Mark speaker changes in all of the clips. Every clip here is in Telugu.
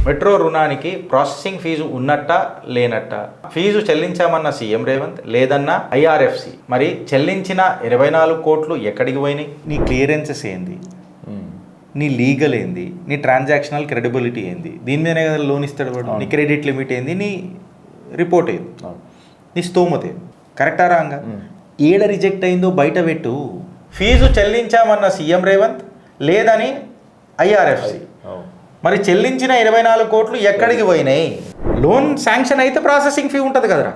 Speaker 1: మెట్రో రుణానికి ప్రాసెసింగ్ ఫీజు ఉన్నట్ట లేనట్ట? ఫీజు చెల్లించామన్న సీఎం రేవంత్, లేదన్న ఐఆర్ఎఫ్సి. మరి చెల్లించిన 24 కోట్లు ఎక్కడికి పోయినాయి? నీ క్లియరెన్సెస్ ఏంది, నీ లీగల్ ఏంది, నీ ట్రాన్సాక్షనల్ క్రెడిబిలిటీ ఏంది? దీని మీదనే కదా లోన్ ఇస్తాడు వాడు. నీ క్రెడిట్ లిమిట్ ఏంది, నీ రిపోర్ట్ ఏంది, నీ స్తోమత ఏంది? కరెక్టా రాంగా? ఏడ రిజెక్ట్ అయిందో బయట పెట్టు. ఫీజు చెల్లించామన్న సీఎం రేవంత్, లేదని ఐఆర్ఎఫ్సి. మరి చెల్లించిన 24 కోట్లు ఎక్కడికి పోయినాయి? లోన్ శాంక్షన్ అయితే ప్రాసెసింగ్ ఫీ ఉంటుంది కదరా,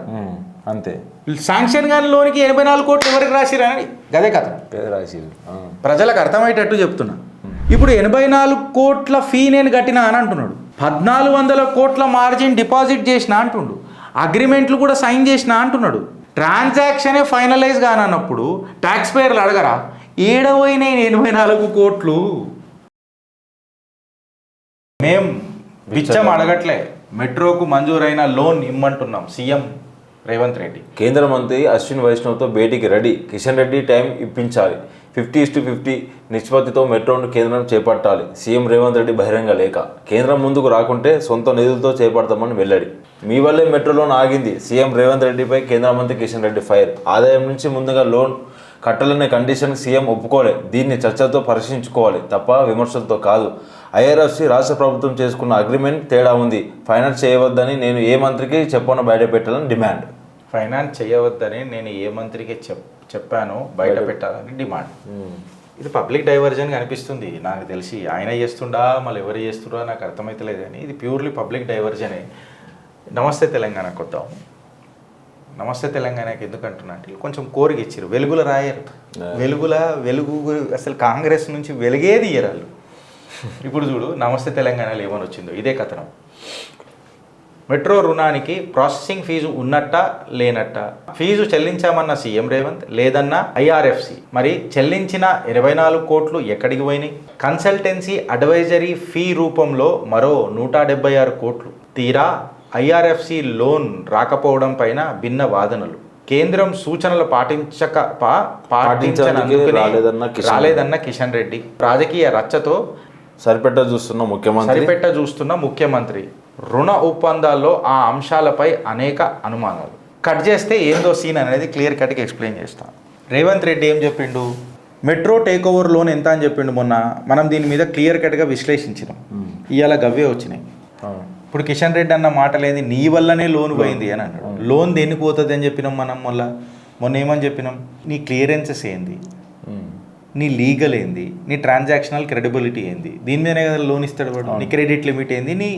Speaker 2: అంతే.
Speaker 1: శాంక్షన్ కానీ లోన్కి 84 కోట్లు ఎవరికి రాసిరని గదే కథ
Speaker 2: రాసిరు.
Speaker 1: ప్రజలకు అర్థమయ్యేటట్టు చెప్తున్నా. ఇప్పుడు 84 కోట్ల ఫీ నేను కట్టినా అని అంటున్నాడు. 1400 కోట్ల మార్జిన్ డిపాజిట్ చేసిన అంటుండు. అగ్రిమెంట్లు కూడా సైన్ చేసిన అంటున్నాడు. ట్రాన్సాక్షనే ఫైనలైజ్ కానన్నప్పుడు ట్యాక్స్ పేర్లు అడగరా? ఏడవైనాయి 84 కోట్లు. మేం బిచ్చం అడగట్లే, మెట్రోకు మంజూరైన లోన్ ఇమ్మంటున్నాం సీఎం రేవంత్ రెడ్డి.
Speaker 2: కేంద్ర మంత్రి అశ్విన్ వైష్ణవ్తో భేటీకి రెడీ. కిషన్ రెడ్డి టైం ఇప్పించాలి. 50:50 నిష్పత్తితో మెట్రోను కేంద్రం చేపట్టాలి. సీఎం రేవంత్ రెడ్డి బహిరంగ లేఖ. కేంద్రం ముందుకు రాకుంటే సొంత నిధులతో చేపడతామని వెల్లడి. మీ వల్లే మెట్రో లోన్ ఆగింది. సీఎం రేవంత్ రెడ్డిపై కేంద్ర మంత్రి కిషన్ రెడ్డి ఫైర్. ఆదాయం నుంచి ముందుగా లోన్ కట్టాలనే కండిషన్ సీఎం ఒప్పుకోలే. దీన్ని చర్చతో పరిశీలించుకోవాలి తప్ప విమర్శలతో కాదు. ఐఆర్ఎఫ్సి రాష్ట్ర ప్రభుత్వం చేసుకున్న అగ్రిమెంట్ తేడా ఉంది. ఫైనాన్స్ చేయవద్దని నేను ఏ మంత్రికి చెప్పానో బయట పెట్టాలని డిమాండ్.
Speaker 1: ఫైనాన్స్ చేయవద్దని నేను ఏ మంత్రికి చెప్పానో బయట పెట్టాలని డిమాండ్. ఇది పబ్లిక్ డైవర్జన్ అనిపిస్తుంది నాకు తెలిసి. ఆయన చేస్తుండా మళ్ళీ ఎవరు చేస్తుండా నాకు అర్థమవుతలేదు కానీ ఇది ప్యూర్లీ పబ్లిక్ డైవర్జనే. నమస్తే తెలంగాణకు వద్దాం. నమస్తే తెలంగాణకి ఎందుకు అంటున్నా అంటే కొంచెం కోరిక ఇచ్చారు. వెలుగుల రాయరు, వెలుగు అసలు కాంగ్రెస్ నుంచి వెలుగేది ఇయ్యరాళ్ళు. ఇప్పుడు చూడు నమస్తే తెలంగాణలో ఏమని వచ్చిందో ఇదే కథనం. మెట్రో రుణానికి ప్రాసెసింగ్ ఫీజు ఉన్నట్ట లేనట్ట? ఫీజు చెల్లించామన్న సీఎం రేవంత్, లేదన్న ఐఆర్ఎఫ్సి. మరి చెల్లించిన 24 కోట్లు ఎక్కడికి పోయినాయి? కన్సల్టెన్సీ అడ్వైజరీ ఫీ రూపంలో మరో 176 కోట్లు. తీరా ఐఆర్ఎఫ్సి లోన్ రాకపోవడం పైన భిన్న వాదనలు. కేంద్రం సూచనలు రాలేదన్న కిషన్ రెడ్డి. రాజకీయ రచ్చతో
Speaker 2: సరిపెట్ట
Speaker 1: చూస్తున్న ముఖ్యమంత్రి. రుణ ఒప్పందాల్లో ఆ అంశాలపై అనేక అనుమానాలు. కట్ చేస్తే ఏందో సీన్ అనేది క్లియర్ కట్గా ఎక్స్ప్లెయిన్ చేస్తాను. రేవంత్ రెడ్డి ఏం చెప్పిండు? మెట్రో టేక్ ఓవర్ లోన్ ఎంత అని చెప్పిండు మొన్న. మనం దీని మీద క్లియర్ కట్గా విశ్లేషించినాం. ఇవాళ గవ్వే వచ్చినాయి. ఇప్పుడు కిషన్ రెడ్డి అన్న మాట లేదు, నీ వల్లనే లోన్ పోయింది అని అన్నాడు. లోన్ దేనికి పోతుంది అని చెప్పినాం మనం. మొన్న ఏమని చెప్పినాం? నీ క్లియరెన్సెస్ ఏంది, నీ లీగల్ ఏంది, నీ ట్రాన్సాక్షనల్ క్రెడిబిలిటీ ఏంది? దీని మీదనే కదా లోన్ ఇస్తాడు వాడు. నీ క్రెడిట్ లిమిట్ ఏంది, నీ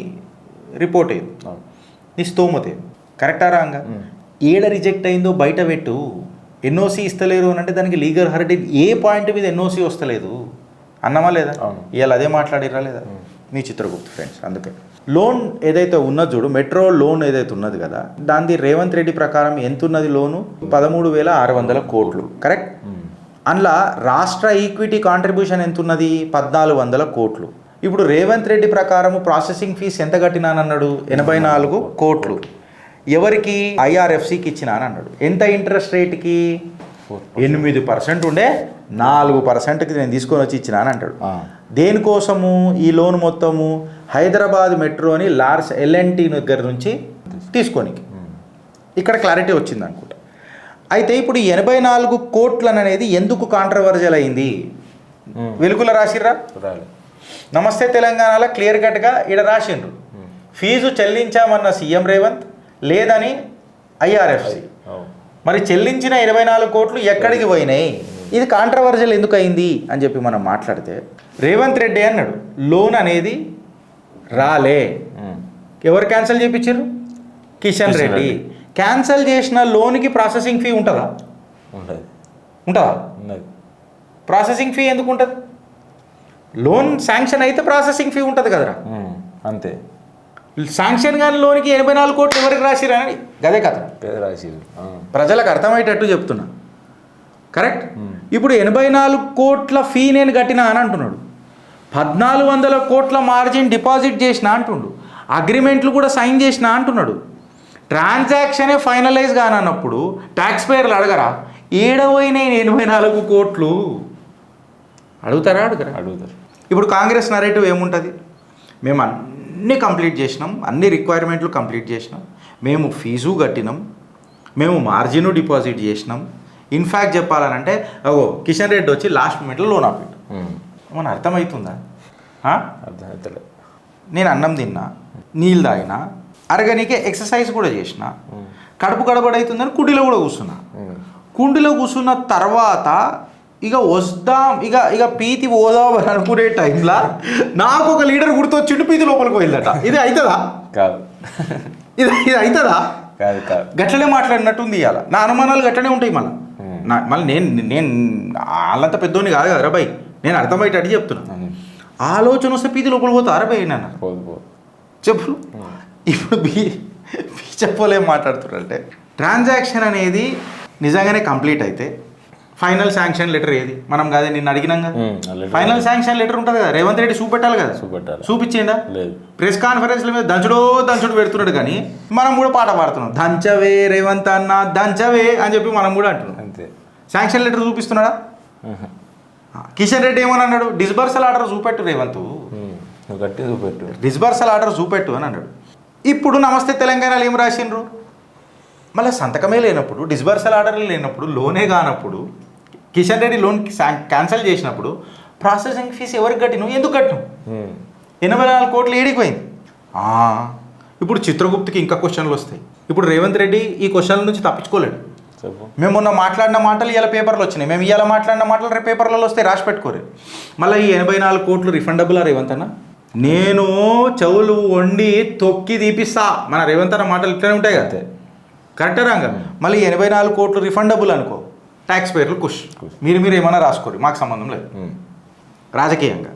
Speaker 1: రిపోర్ట్ ఏంది, నీ స్తోమత ఏంది? కరెక్టా రాంగా? ఏడ రిజెక్ట్ అయిందో బయట పెట్టు. ఎన్ఓసి ఇస్తలేరు అని అంటే దానికి లీగల్ హర్ట్. ఏ పాయింట్ మీద ఎన్ఓసి వస్తలేదు అన్నమా లేదా? ఇవాళ అదే మాట్లాడిరా లేదా? మీ చిత్రగుప్త ఫ్రెండ్స్. అందుకే లోన్ ఏదైతే ఉన్నది చూడు, మెట్రో లోన్ ఏదైతే ఉన్నది కదా, దాని రేవంత్ రెడ్డి ప్రకారం ఎంత ఉన్నది లోను? 13,600 కోట్లు. కరెక్ట్. అందులో రాష్ట్ర ఈక్విటీ కాంట్రిబ్యూషన్ ఎంత ఉన్నది? 1,400 కోట్లు. ఇప్పుడు రేవంత్ రెడ్డి ప్రకారం ప్రాసెసింగ్ ఫీస్ ఎంత కట్టినానన్నాడు? 84 కోట్లు. ఎవరికి? ఐఆర్ఎఫ్సికి ఇచ్చినాను అన్నాడు. ఎంత ఇంట్రెస్ట్ రేట్కి? 8% ఉండే 4%కి నేను తీసుకొని వచ్చి ఇచ్చినాను అంటాడు. దేనికోసము ఈ లోన్ మొత్తము? హైదరాబాద్ మెట్రోని లార్స్ ఎల్ఎన్టీ దగ్గర నుంచి తీసుకొని. ఇక్కడ క్లారిటీ వచ్చింది అనుకుంటా. అయితే ఇప్పుడు 84 కోట్లు అనేది ఎందుకు కాంట్రవర్జల్ అయింది? వెలుగులో రాసిర్రా? నమస్తే తెలంగాణలో క్లియర్ కట్గా ఇక్కడ రాసిండ్రు. ఫీజు చెల్లించామన్న సీఎం రేవంత్, లేదని ఐఆర్ఎఫ్సి. మరి చెల్లించిన 24 కోట్లు ఎక్కడికి పోయినాయి? ఇది కాంట్రవర్జల్ ఎందుకు అయింది అని చెప్పి మనం మాట్లాడితే రేవంత్ రెడ్డి అన్నాడు లోన్ అనేది రాలే. ఎవరు క్యాన్సిల్ చేయించారు? కిషన్ రెడ్డి. క్యాన్సిల్ చేసిన లోన్కి ప్రాసెసింగ్ ఫీ ఉంటుందా? ఉంటుందా? ప్రాసెసింగ్ ఫీ ఎందుకు ఉంటుంది? లోన్ శాంక్షన్ అయితే ప్రాసెసింగ్ ఫీ ఉంటుంది కదరా,
Speaker 2: అంతే.
Speaker 1: శాంక్షన్ కానీ లోన్కి 84 కోట్లు ఎవరికి రాసిరని గదే కథ
Speaker 2: రాసిరు.
Speaker 1: ప్రజలకు అర్థమయ్యేటట్టు చెప్తున్నా. కరెక్ట్. ఇప్పుడు 84 కోట్ల ఫీ నేను కట్టినా అని అంటున్నాడు. 1,400 కోట్ల మార్జిన్ డిపాజిట్ చేసిన అంటుండు. అగ్రిమెంట్లు కూడా సైన్ చేసిన అంటున్నాడు. ట్రాన్సాక్షనే ఫైనలైజ్ కానన్నప్పుడు ట్యాక్స్ పేర్లు అడగరా? ఏడవైనాయి 84 కోట్లు. అడుగుతారా? అడుగుతారు. ఇప్పుడు కాంగ్రెస్ నరేటివ్ ఏముంటుంది? మేము అన్నీ కంప్లీట్ చేసినాం, అన్ని రిక్వైర్మెంట్లు కంప్లీట్ చేసినాం, మేము ఫీజు కట్టినాం, మేము మార్జిన్ డిపాజిట్ చేసినాం. ఇన్ఫ్యాక్ట్ చెప్పాలనంటే కిషన్ రెడ్డి వచ్చి లాస్ట్ మూమెంట్లో లోన్ ఆపిండు. మన అర్థమవుతుందా?
Speaker 2: అర్థమవుతలే.
Speaker 1: నేను అన్నం తిన్నా, నీళ్ళు తాగినా, అరగనీకే ఎక్సర్సైజ్ కూడా చేసిన, కడుపు గడబడవుతుందని కుండీలో కూడా కూర్చున్నా. కుండీలో కూర్చున్న తర్వాత ఇక వస్తాం, ఇక పీతి పోదాం అని అనుకునే టైంలో నాకు ఒక లీడర్ గుర్తొచ్చిండు, పీతి లోపలికి పోయిందట. ఇది అవుతుందా?
Speaker 2: కాదు.
Speaker 1: ఇది అవుతుందా?
Speaker 2: కాదు కాదు.
Speaker 1: గట్లనే మాట్లాడినట్టుంది ఇవాళ. నా అనుమానాలు గట్లనే ఉంటాయి. మళ్ళీ నేను వాళ్ళంతా పెద్దోని కాదు కదా బాయ్, నేను అర్థమయ్యేటట్టు చెప్తున్నా. ఆలోచన వస్తే పీతి లోపలికి పోతా అరబాయ్ నన్ను చెప్పు. ఇప్పుడు చెప్పలేం మాట్లాడుతున్నారంటే ట్రాన్సాక్షన్ అనేది నిజంగానే కంప్లీట్ అయితే ఫైనల్ శాంక్షన్ లెటర్ ఏది? మనం కాదే నిన్ను అడిగినాం కదా, ఫైనల్ శాంక్షన్ లెటర్ ఉంటుంది కదా, రేవంత్ రెడ్డి చూపెట్టాలి కదా. చూపించిండా? ప్రెస్ కాన్ఫరెన్స్ల మీద దంచుడు పెడుతున్నాడు, కానీ మనం కూడా పాట పాడుతున్నాం, దంచవే రేవంత్ అన్న దంచవే అని చెప్పి మనం కూడా అంటున్నాం. అంతే. శాంక్షన్ లెటర్ చూపిస్తున్నాడా? కిషన్ రెడ్డి ఏమని అన్నాడు? డిస్బర్సల్ ఆర్డర్ చూపెట్టు రేవంత్,
Speaker 2: గట్టి చూపెట్టు,
Speaker 1: డిస్బర్సల్ ఆర్డర్ చూపెట్టు అని అన్నాడు. ఇప్పుడు నమస్తే తెలంగాణలో ఏం రాసిండ్రు? మళ్ళీ సంతకమే లేనప్పుడు, డిస్బర్సల్ ఆర్డర్లు లేనప్పుడు, లోనే కానప్పుడు, కిషన్ రెడ్డి లోన్ క్యాన్సిల్ చేసినప్పుడు ప్రాసెసింగ్ ఫీజు ఎవరికి కట్టినావు, ఎందుకు కట్టినావు? 84 కోట్లు ఏడిపోయింది. ఇప్పుడు చిత్రగుప్తకి ఇంకా క్వశ్చన్లు వస్తాయి. ఇప్పుడు రేవంత్ రెడ్డి ఈ క్వశ్చన్ల నుంచి తప్పించుకోలేడు. మేము మొన్న మాట్లాడిన మాటలు ఇవాళ పేపర్లు వచ్చినాయి, మేము ఇవాళ మాట్లాడిన మాటలు రేపు పేపర్లలో వస్తాయి, రాసి పెట్టుకోరు. మళ్ళీ ఈ 84 కోట్లు రిఫండబులా రేవంత్ అన్న? నేను చెవులు వండి తొక్కి తీపిస్తా, మన రేవంత్ అన్న మాటలు ఇట్లనే ఉంటాయి కదా, కరెక్టే రాంగ. మళ్ళీ 84 కోట్లు రిఫండబుల్ అనుకో, ట్యాక్స్ పేర్లు మీరు ఏమైనా రాసుకోరు, మాకు సంబంధం లేదు రాజకీయంగా.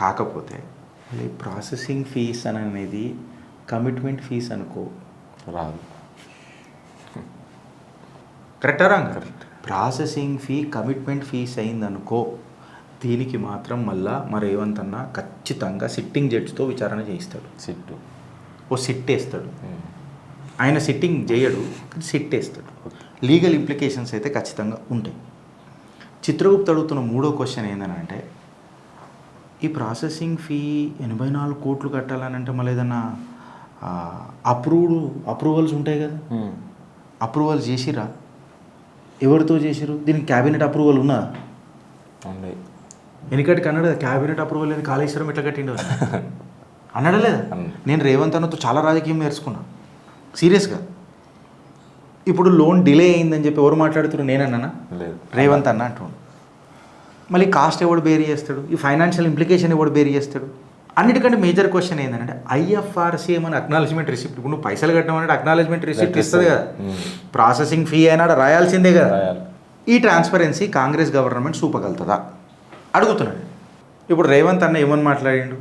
Speaker 1: కాకపోతే మళ్ళీ ప్రాసెసింగ్ ఫీజ్ అనేది కమిట్మెంట్ ఫీజ్ అనుకో,
Speaker 2: రాదు.
Speaker 1: కరెక్టా రాంగ? ప్రాసెసింగ్ ఫీ కమిట్మెంట్ ఫీజ్ అయిందనుకో, దీనికి మాత్రం మళ్ళా మరి ఏమంతన్నా ఖచ్చితంగా సిట్టింగ్ జడ్జితో విచారణ చేయిస్తాడు. సిట్ వేస్తాడు. ఆయన సిట్టింగ్ చేయడు, సిట్ వేస్తాడు. లీగల్ ఇంప్లికేషన్స్ అయితే ఖచ్చితంగా ఉంటాయి. చిత్రగుప్త అడుగుతున్న మూడో క్వశ్చన్ ఏంటంటే, ఈ ప్రాసెసింగ్ ఫీ 84 కోట్లు కట్టాలని అంటే మళ్ళీ ఏదన్నా అప్రూవల్స్ ఉంటాయి కదా, అప్రూవల్స్ చేసిరా? ఎవరితో చేసిరు? దీనికి క్యాబినెట్ అప్రూవల్ ఉన్నదా? ఎన్నికటికి అన్నాడు కదా, క్యాబినెట్ అప్రూవల్ లేదు, కాళేశ్వరం ఎట్లా కట్టిండో అన్నాడా లేదా? నేను రేవంత్ అన్నతో చాలా రాజకీయం నేర్చుకున్నా సీరియస్గా. ఇప్పుడు లోన్ డిలే అయిందని చెప్పి ఎవరు మాట్లాడుతున్నారు? నేనన్నా? రేవంత్ అన్న అంటున్నాడు. మళ్ళీ కాస్ట్ ఎవడు బేరీ చేస్తాడు? ఈ ఫైనాన్షియల్ ఇంప్లికేషన్ ఎవడు బేరీ చేస్తాడు? అన్నిటికంటే మేజర్ క్వశ్చన్ ఏంటంటే, ఐఎఫ్ఆర్సీ ఏమైనా అక్నాలజ్మెంట్ రిసిప్ట్, ఇప్పుడు నువ్వు పైసలు కట్టడం అక్నాలజ్మెంట్ రిసిప్ట్ ఇస్తుంది కదా, ప్రాసెసింగ్ ఫీ అయినా రాయాల్సిందే కదా. ఈ ట్రాన్స్పరెన్సీ కాంగ్రెస్ గవర్నమెంట్ చూపగలుగుతుందా అడుగుతున్నాడు. ఇప్పుడు రేవంత్ అన్న ఏమని మాట్లాడిండు?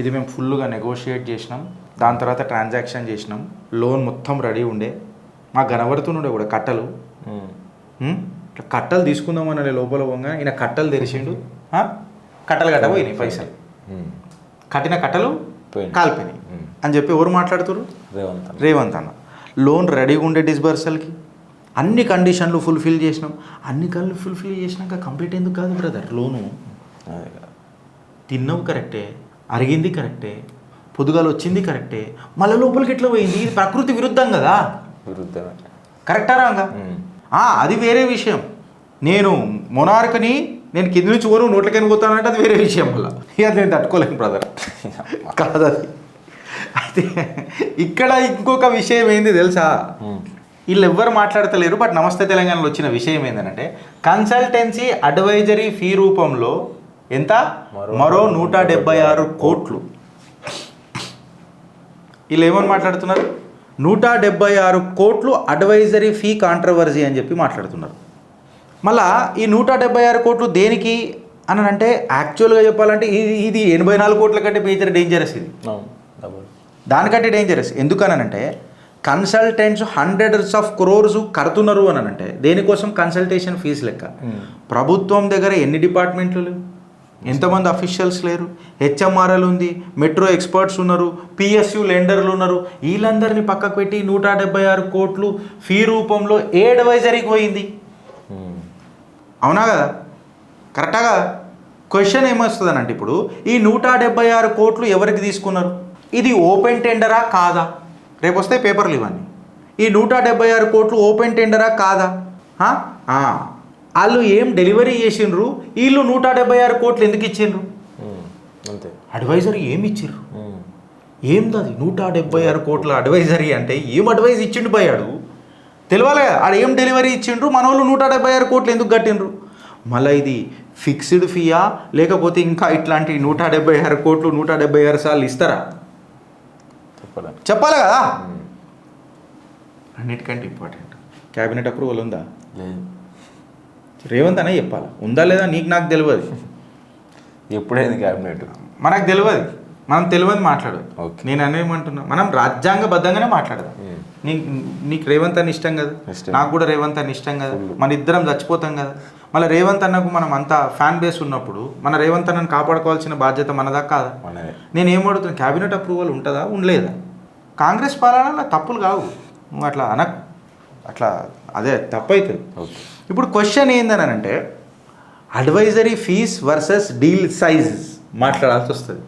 Speaker 1: ఇది మేము ఫుల్గా నెగోషియేట్ చేసినాం, దాని తర్వాత ట్రాన్సాక్షన్ చేసినాం, లోన్ మొత్తం రెడీ ఉండే, మాకు కనబడుతుండే కూడా కట్టలు తీసుకుందామని లోపల పోగా ఈయన కట్టలు తెరిచిండు, కట్టలు కట్టబోయినాయి, పైసలు కట్టిన కట్టలు కాలిపోయినాయి అని చెప్పి ఎవరు మాట్లాడుతారు? రేవంత్ అన్న. లోన్ రెడీగా ఉండే డిస్బర్సల్కి అన్ని కండిషన్లు ఫుల్ఫిల్ చేసినాం, అన్ని కళ్ళు ఫుల్ఫిల్ చేసినాక కంప్లీట్ ఎందుకు కాదు బ్రదర్ లోను? తిన్నావు కరెక్టే, అరిగింది కరెక్టే, పొద్దుగాలు వచ్చింది కరెక్టే, మళ్ళీ లోపలికి ఎట్లా పోయింది? ఇది ప్రకృతి విరుద్ధం కదా. కరెక్టా రాంగా? అది వేరే విషయం. నేను మొనార్క్ని నేను కింది నుంచి ఓరు నోట్లకైనా పోతానంటే అది వేరే విషయం. వల్ల ఇక నేను తట్టుకోలేను బ్రదర్ కాదది. అయితే ఇక్కడ ఇంకొక విషయం ఏంది తెలుసా? వీళ్ళు ఎవ్వరు మాట్లాడతలేరు, బట్ నమస్తే తెలంగాణలో వచ్చిన విషయం ఏంటంటే, కన్సల్టెన్సీ అడ్వైజరీ ఫీ రూపంలో ఎంత? మరో 176 కోట్లు. వీళ్ళు ఏమని మాట్లాడుతున్నారు? 176 కోట్లు అడ్వైజరీ ఫీ కాంట్రవర్సీ అని చెప్పి మాట్లాడుతున్నారు. మళ్ళా ఈ 176 కోట్లు దేనికి అని అంటే, యాక్చువల్గా చెప్పాలంటే ఇది 84 కోట్ల కంటే మేజర్ డేంజరస్. ఇది దానికంటే డేంజరస్. ఎందుకనంటే కన్సల్టెంట్స్ హండ్రెడ్స్ ఆఫ్ క్రోర్స్ కడుతున్నారు అని అంటే దేనికోసం? కన్సల్టేషన్ ఫీజు లెక్క. ప్రభుత్వం దగ్గర ఎన్ని డిపార్ట్మెంట్లు లేవు, ఎంతమంది అఫీషియల్స్ లేరు, హెచ్ఎంఆర్ఎల్ ఉంది, మెట్రో ఎక్స్పర్ట్స్ ఉన్నారు, పిఎస్యు లెండర్లు ఉన్నారు. వీళ్ళందరినీ పక్కకు పెట్టి 176 కోట్లు ఫీ రూపంలో ఏ అడ్వైజరీకి పోయింది? అవునా కదా? కరెక్టా కదా? క్వశ్చన్ ఏమొస్తుందనంటే, ఇప్పుడు ఈ 176 కోట్లు ఎవరికి తీసుకున్నారు? ఇది ఓపెన్ టెండరా కాదా? రేపు వస్తే పేపర్లు ఇవన్నీ. ఈ 176 కోట్లు ఓపెన్ టెండరా కాదా? వాళ్ళు ఏం డెలివరీ చేసిండ్రు, వీళ్ళు 176 కోట్లు ఎందుకు ఇచ్చిండ్రు?
Speaker 2: అంతే.
Speaker 1: అడ్వైజరీ ఏమి ఇచ్చిండ్రు? ఏందది 176 కోట్ల అడ్వైజరీ అంటే? ఏం అడ్వైజ్ ఇచ్చిండు పోయాడు తెలియాలి కదా. ఆడ ఏం డెలివరీ ఇచ్చిండ్రు, మన వాళ్ళు 176 కోట్లు ఎందుకు కట్టిండ్రు? మళ్ళీ ఇది ఫిక్స్డ్ ఫీయా లేకపోతే ఇంకా ఇట్లాంటి 176 కోట్లు 176 సార్లు ఇస్తారా? చెప్పాలి కదా. అన్నిటికంటే ఇంపార్టెంట్, క్యాబినెట్ అప్రూవల్ ఉందా? రేవంత్ అనే చెప్పాలి. ఉందా లేదా నీకు నాకు తెలియదు.
Speaker 2: ఎప్పుడైంది క్యాబినెట్
Speaker 1: మనకు తెలియదు, మనం తెలియదు మాట్లాడదు.
Speaker 2: ఓకే.
Speaker 1: నేను అనేమంటున్నా, మనం రాజ్యాంగబద్ధంగానే మాట్లాడదాం. నీకు రేవంత్ అని ఇష్టం కదా, నాకు కూడా రేవంత్ అని ఇష్టం కదా, మన ఇద్దరం చచ్చిపోతాం కదా. మళ్ళీ రేవంత్ అన్నకు మనం అంత ఫ్యాన్ బేస్ ఉన్నప్పుడు మన రేవంత్ అన్నను కాపాడుకోవాల్సిన బాధ్యత మనదా కాదా? నేను ఏమడుగుతున్నాను, క్యాబినెట్ అప్రూవల్ ఉంటుందా ఉండలేదా? కాంగ్రెస్ పాలనలో తప్పులు కావు, నువ్వు అట్లా అనకు, అట్లా అదే తప్పు అవుతుంది. ఇప్పుడు క్వశ్చన్ ఏందని అంటే advisory fees versus deal size మాట్లాడాల్సి వస్తుంది.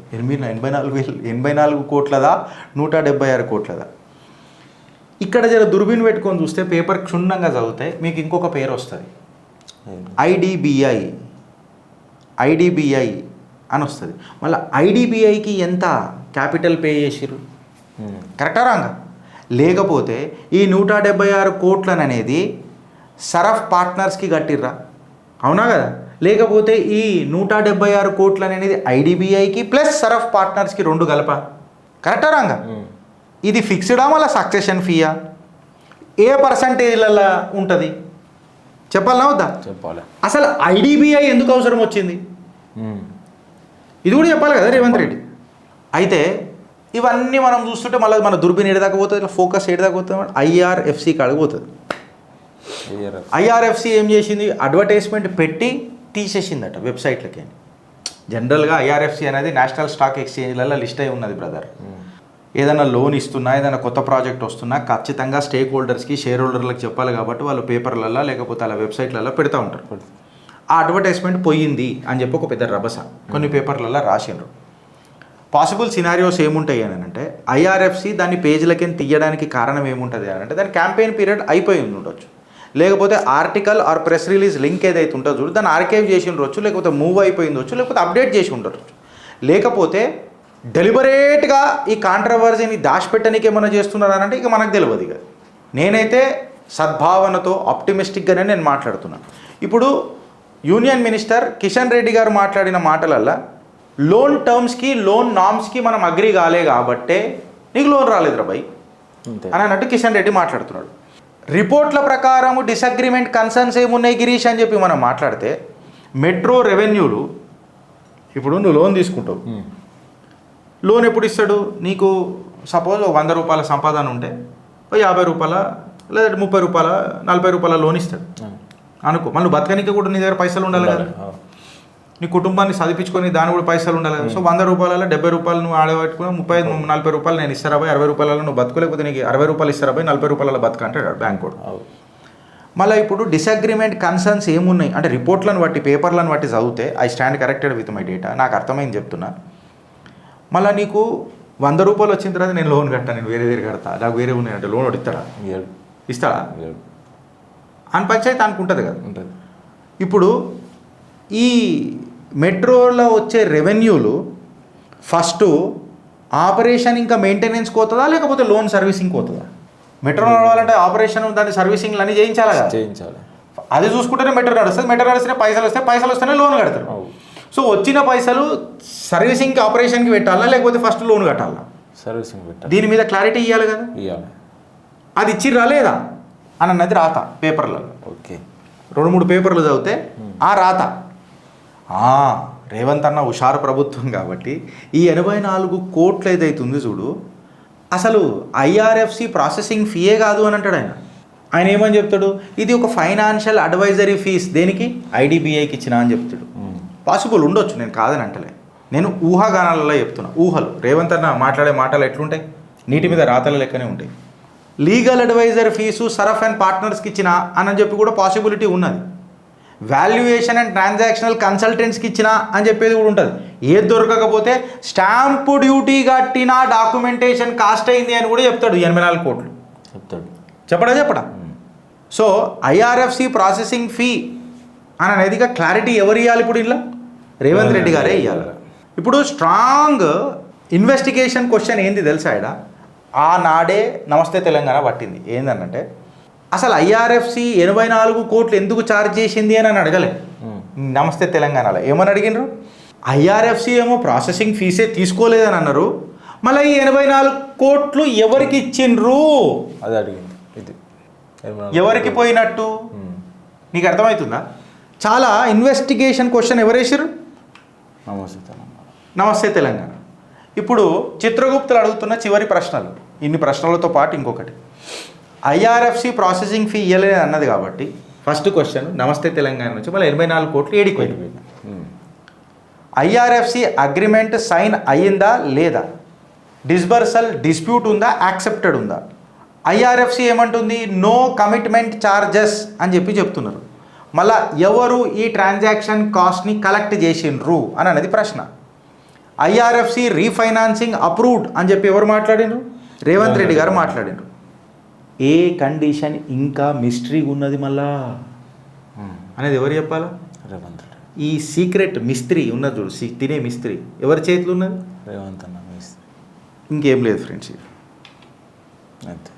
Speaker 1: 84 కోట్లదా 176 కోట్లదా? ఇక్కడ జర దుర్బీన్ పెట్టుకొని చూస్తే పేపర్ క్షుణ్ణంగా చదివితే మీకు ఇంకొక పేరు వస్తుంది, ఐడిబిఐ అని వస్తుంది. మళ్ళీ ఐడిబిఐకి ఎంత క్యాపిటల్ పే చేసిర్రు? కరెక్టా రాంగా? లేకపోతే ఈ 176 కోట్లను అనేది సరఫ్ పార్ట్నర్స్కి కట్టిర్రా? అవునా కదా? లేకపోతే ఈ 176 కోట్లను అనేది ఐడిబిఐకి ప్లస్ సరఫ్ పార్ట్నర్స్కి 2 కలప? కరెక్టా రాంగా? ఇది ఫిక్స్డా మళ్ళీ సక్సెషన్ ఫీయా? ఏ పర్సంటేజ్లలో ఉంటుంది చెప్పాలనా వద్దా?
Speaker 2: చెప్పాలి.
Speaker 1: అసలు ఐడిబిఐ ఎందుకు అవసరం వచ్చింది ఇది కూడా చెప్పాలి కదా రేవంత్ రెడ్డి. అయితే ఇవన్నీ మనం చూస్తుంటే మళ్ళీ మన దుర్బీన్ ఏడాదాకా పోతుంది, ఇట్లా ఫోకస్ ఏడాదాకా పోతుంది, ఐఆర్ఎఫ్సి కాడికి పోతుంది. ఐఆర్ఎఫ్సి ఏం చేసింది? అడ్వర్టైజ్మెంట్ పెట్టి తీసేసిందట వెబ్సైట్లకి. జనరల్గా ఐఆర్ఎఫ్సి అనేది నేషనల్ స్టాక్ ఎక్స్చేంజ్లలో లిస్ట్ అయి ఉన్నది బ్రదర్. ఏదైనా లోన్ ఇస్తున్నా, ఏదైనా కొత్త ప్రాజెక్ట్ వస్తున్నా ఖచ్చితంగా స్టేక్ హోల్డర్స్కి, షేర్ హోల్డర్లకు చెప్పాలి కాబట్టి వాళ్ళు పేపర్లలో లేకపోతే అలా వెబ్సైట్లలో పెడతా ఉంటారు. ఆ అడ్వర్టైజ్మెంట్ పోయింది అని చెప్పి ఒక పెద్ద రభస కొన్ని పేపర్లలో రాసిండ్రు. పాసిబుల్ సినారియోస్ ఏముంటాయి అని అంటే ఐఆర్ఎఫ్సి దాన్ని పేజీలకి తీయడానికి కారణం ఏముంటుంది అని అంటే దాని క్యాంపెయిన్ పీరియడ్ అయిపోయి ఉండొచ్చు, లేకపోతే article are press release link ఏదైతే ఉంటుందో చూడు దాన్ని ఆర్కైవ్ చేసి ఉండొచ్చు, లేకపోతే మూవ్ అయిపోయిందొచ్చు, లేకపోతే అప్డేట్ చేసి ఉండొచ్చు, లేకపోతే డెలిబరేట్గా ఈ కాంట్రవర్సీని దాచిపెట్టడానికి ఏమైనా చేస్తున్నారనంటే ఇక మనకు తెలియదు. ఇక నేనైతే సద్భావనతో ఆప్టిమిస్టిక్గానే నేను మాట్లాడుతున్నాను. ఇప్పుడు యూనియన్ మినిస్టర్ కిషన్ రెడ్డి గారు మాట్లాడిన మాటలల్లో లోన్ టర్మ్స్కి, లోన్ నామ్స్కి మనం అగ్రీ కాలే కాబట్టే నీకు లోన్ రాలేదురా భయ్ అని అన్నట్టు కిషన్ రెడ్డి మాట్లాడుతున్నాడు. రిపోర్ట్ల ప్రకారం డిసగ్రిమెంట్ కన్సర్న్స్ ఏమున్నాయి గిరీష్ అని చెప్పి మనం మాట్లాడితే మెట్రో రెవెన్యూలు, ఇప్పుడు నువ్వు లోన్ తీసుకుంటావు, లోన్ ఎప్పుడు ఇస్తాడు నీకు? సపోజ్ 100 రూపాయల సంపాదన ఉంటే 50 రూపాయల లేదా 30 రూపాయల 40 రూపాయల లోన్ ఇస్తాడు అనుకో. మళ్ళీ బతకనికి కూడా నీ దగ్గర పైసలు ఉండాలి కదా, నీ కుటుంబాన్ని చదివించుకొని దాని కూడా పైసలు ఉండాలి కదా. సో 100 రూపాయల 70 రూపాయలు నువ్వు ఆడబెట్టుకుని 30-40 రూపాయలు నేను ఇస్తారా బాయ్, 60 రూపాయలలో నువ్వు బతకలేకపోతే నీకు 60 రూపాయలు ఇస్తారా బాయ్, 40 రూపాయల బతక అంటాడు బ్యాంక్ కూడా. మళ్ళీ ఇప్పుడు డిసగ్రిమెంట్ కన్సర్న్స్ ఏమున్నాయి అంటే రిపోర్ట్లను బట్టి, పేపర్లను బట్టి చదివితే I stand corrected with my data, నాకు అర్థమైంది చెప్తున్నా. మళ్ళీ నీకు 100 రూపాయలు వచ్చిన తర్వాత నేను లోన్ కట్టాను, నేను వేరే దగ్గర కడతా, నాకు వేరే ఉన్నాయంటే లోన్ ఒకటి ఇస్తాడా అని పంచాయతీ అనుకుంటుంది కదా ఉంటుంది. ఇప్పుడు ఈ మెట్రోలో వచ్చే రెవెన్యూలు ఫస్ట్ ఆపరేషన్ ఇంకా మెయింటెనెన్స్ పోతుందా లేకపోతే లోన్ సర్వీసింగ్ పోతుందా? మెట్రో నడవాలంటే ఆపరేషన్ దాని సర్వీసింగ్లు అన్నీ చేయించాలి కదా, చేయించాలి. అది చూసుకుంటేనే మెట్రో నడుస్తుంది, మెట్రో నడిస్తే పైసలు వస్తేనే లోన్ కడతారు. సో వచ్చిన పైసలు సర్వీసింగ్కి, ఆపరేషన్కి పెట్టాలా లేకపోతే ఫస్ట్ లోన్ కట్టాలా? సర్వీసింగ్ పెట్టాలి. దీని మీద క్లారిటీ ఇవ్వాలి కదా, అది ఇచ్చిర్రా లేదా అని అన్నది రాత పేపర్లలో. ఓకే, 2-3 పేపర్లు చదివితే ఆ రాత రేవంత్ అన్న హుషారు ప్రభుత్వం కాబట్టి ఈ 84 కోట్లు ఏదైతే ఉంది చూడు, అసలు ఐఆర్ఎఫ్సి ప్రాసెసింగ్ ఫీయే కాదు అని అంటాడు ఆయన. ఆయన ఏమని చెప్తాడు, ఇది ఒక ఫైనాన్షియల్ అడ్వైజరీ ఫీస్ దేనికి ఐడిబిఐకి ఇచ్చిన అని చెప్తాడు. పాసిబుల్ ఉండొచ్చు, నేను కాదని అంటలే, నేను ఊహాగానాలలో చెప్తున్నా. ఊహలు రేవంత్ అన్న మాట్లాడే మాటలు ఎట్లుంటాయి, నీటి మీద రాతల లెక్కనే ఉంటాయి. Legal adviser fee Saraf and పార్ట్నర్స్కి ఇచ్చిన అని చెప్పి కూడా పాసిబిలిటీ ఉన్నది. వాల్యుయేషన్ అండ్ ట్రాన్సాక్షనల్ కన్సల్టెంట్స్కి ఇచ్చిన అని చెప్పేది కూడా ఉంటుంది. ఏది దొరకకపోతే స్టాంపు డ్యూటీ కట్టిన డాక్యుమెంటేషన్ కాస్ట్ అయింది అని కూడా చెప్తాడు. 84 కోట్లు
Speaker 2: చెప్తాడు.
Speaker 1: చెప్పడా. సో ఐఆర్ఎఫ్సి ప్రాసెసింగ్ ఫీ అని అనేది క్లారిటీ ఎవరు ఇవ్వాలి ఇప్పుడు? ఇలా రేవంత్ రెడ్డి గారే ఇవ్వాలి. ఇప్పుడు స్ట్రాంగ్ ఇన్వెస్టిగేషన్ క్వశ్చన్ ఏంది తెలుసా? ఇక్కడ ఆనాడే నమస్తే తెలంగాణ పట్టింది. ఏందనంటే అసలు ఐఆర్ఎఫ్సి 84 కోట్లు ఎందుకు ఛార్జ్ చేసింది అని అడగలే. నమస్తే తెలంగాణలో ఏమని అడిగినారు? ఐఆర్ఎఫ్సి ఏమో ప్రాసెసింగ్ ఫీసే తీసుకోలేదని అన్నారు. మళ్ళీ ఈ 84 కోట్లు ఎవరికి ఇచ్చిండ్రు?
Speaker 2: అది అడిగింది. ఇది
Speaker 1: ఎవరికి పోయినట్టు నీకు అర్థమవుతుందా? చాలా ఇన్వెస్టిగేషన్ క్వశ్చన్ ఎవరు వేసారు? నమస్తే తెలంగాణ. ఇప్పుడు చిత్రగుప్తులు అడుగుతున్న చివరి ప్రశ్నలు, ఇన్ని ప్రశ్నలతో పాటు ఇంకొకటి, ఐఆర్ఎఫ్సి ప్రాసెసింగ్ ఫీ ఇవ్వలేదు అన్నది కాబట్టి ఫస్ట్ క్వశ్చన్ నమస్తే తెలంగాణ నుంచి మళ్ళీ 84 కోట్లు ఏడికి పోయింది. ఐఆర్ఎఫ్సి అగ్రిమెంట్ సైన్ అయ్యిందా లేదా? డిస్బర్సల్ డిస్ప్యూట్ ఉందా? యాక్సెప్టెడ్ ఉందా? ఐఆర్ఎఫ్సి ఏమంటుంది? నో కమిట్మెంట్ ఛార్జెస్ అని చెప్తున్నారు. మళ్ళా ఎవరు ఈ ట్రాన్సాక్షన్ కాస్ట్ని కలెక్ట్ చేసిండ్రు అని అనేది ప్రశ్న. ఐఆర్ఎఫ్సి రీఫైనాన్సింగ్ అప్రూవ్డ్ అని చెప్పి ఎవరు మాట్లాడినరు? రేవంత్ రెడ్డి గారు మాట్లాడినరు. ఏ కండిషన్ ఇంకా మిస్టరీ ఉన్నది మళ్ళా అనేది ఎవరు చెప్పాలా?
Speaker 2: రేవంత్ రెడ్డి.
Speaker 1: ఈ సీక్రెట్ మిస్త్రీ ఉన్నది చూడు, తినే మిస్త్రీ ఎవరి చేతులు ఉన్నది?
Speaker 2: రేవంత్ అన్న.
Speaker 1: ఇంకేం లేదు ఫ్రెండ్స్.
Speaker 2: అంతే.